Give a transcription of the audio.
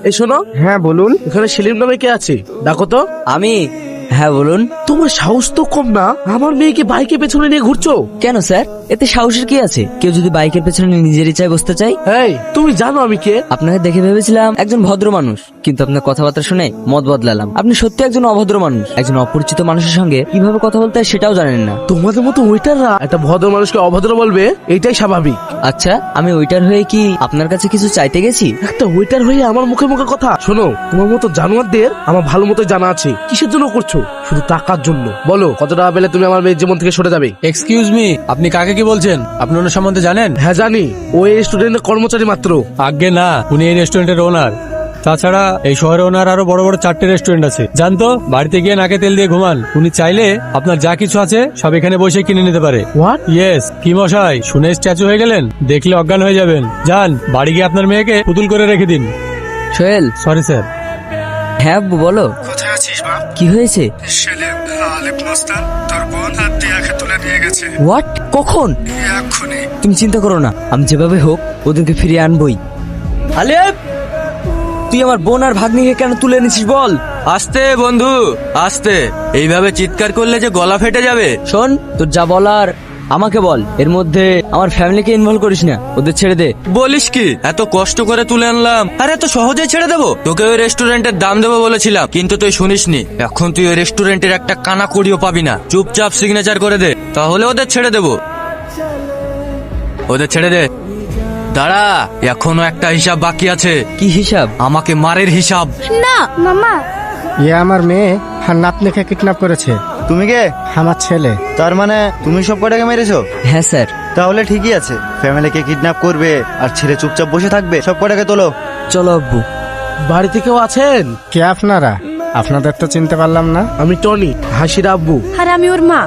এই শোনো। হ্যাঁ বলুন। এখানে সেলিম নামে কে আছে? ডাকো তো। আমি। হ্যাঁ বলুন। তোমার সাহস তো কম না, আমার মেয়েকে বাইকে পেছনে নিয়ে ঘুরছো। কেন স্যার, এতে সাহসের কি আছে? কেউ যদি বাইকের পেছনে নিজের ইচ্ছায় বসতে চায়। এই, তুমি জানো আমি কে? আপনাকে দেখে ভেবেছিলাম একজন ভদ্র মানুষ, কিন্তু আপনার কথাবার্তা শুনে মত বদলালাম। আপনি সত্যি একজন অভদ্র মানুষ। একজন অপরিচিত মানুষের সঙ্গে কিভাবে কথা বলতে হয় সেটাও জানেন না। তোমাদের মতো ওয়েটাররা একটা ভদ্র মানুষকে অভদ্র বলবে, এটাই স্বাভাবিক। আচ্ছা, আমি ওইটার হয়ে কি আপনার কাছে কিছু চাইতে গেছি? একটা ওয়েটার হয়ে আমার মুখে মুখে কথা শোনো। তোমার মতো জানোয়ারদের আমার ভালো মতো জানা আছে। কিসের জন্য করছো? শুধু টাকার জন্য। বলো কত টাকা পেলে তুমি আমার মেয়ের জীবন থেকে সরে যাবে? এক্সকিউজ মি, আপনি কাকে কি বলছেন? আপনি ওনার সম্বন্ধে জানেন? হ্যাঁ জানি, ও এই স্টুডেন্টের কর্মচারী মাত্র। আজ্ঞে না, উনি এই রেস্টুরেন্টের ওনার। তাছাড়া এই শহরে ওনার আরো বড় বড় 4টে রেস্টুরেন্ট আছে, জানতো? বাড়িতে গিয়ে নাকে তেল দিয়ে ঘুমান। উনি চাইলে আপনার যা কিছু আছে সব এখানে বসে কিনে নিতে পারে। হোয়াট? ইয়েস। কি মশাই, শুনে স্ট্যাচু হয়ে গেলেন? দেখলে অজ্ঞান হয়ে যাবেন। যান, বাড়ি গিয়ে আপনার মেয়েকে পুতুল করে রেখে দিন। সোহেল। Sorry sir. হ্যাঁ আব্বু, বলো। কোথায় আছিস বাপ? কি হয়েছে? সেলিম আলিফ মস্তান তোর বোন হাত দিয়ে একে তুলে নিয়ে গেছে। হোয়াট? কখন? এক্ষুনি। তুমি চিন্তা করো না, আমি যেভাবে হোক ওদেরকে ফিরিয়ে আনবই। আলিফ, তুই আমার বোন আর ভাগ্নিকে কেন তুলে এনেছিস বল? আস্তে বন্ধু, আস্তে। এইভাবে চিৎকার করলে যে গলা ফেটে যাবে। শোন, তোর যা বলার আমাকে বল। এর মধ্যে আমার ফ্যামিলিকে ইনভলভ করিস না, ওদের ছেড়ে দে। বলিস কি? এত কষ্ট করে তুলে আনলাম, আর এত সহজে ছেড়ে দেবো? তোকে ওই রেস্টুরেন্টের দাম দেবো বলেছিলাম, কিন্তু তুই শুনিসনি। এখন তুই ওই রেস্টুরেন্টের একটা কানা কড়িও পাবি না। চুপচাপ সিগনেচার করে দে, তাহলে ওদের ছেড়ে দেবো। ওদের ছেড়ে দে। দাঁড়া, এখনো একটা হিসাব বাকি আছে। কি হিসাব? আমাকে মারের হিসাব। না মামা, ইয়ে আমার মেয়ে আর নাতনিকে কিডন্যাপ করেছে। তুমি কে? আমার ছেলে। তার মানে তুমি সব কটাকে মেরেছো? হ্যাঁ স্যার। তাহলে ঠিকই আছে, ফ্যামিলিকে কিডন্যাপ করবে আর ছেলে চুপচাপ বসে থাকবে? সব কটাকে তোলো। চলো আব্বু। বাড়িতে কেউ আছেন? কে আপনারা? আপনাদের তো চিনতে পারলাম না। আমি টনি, হাসির আব্বু। আর আমি ওর মা।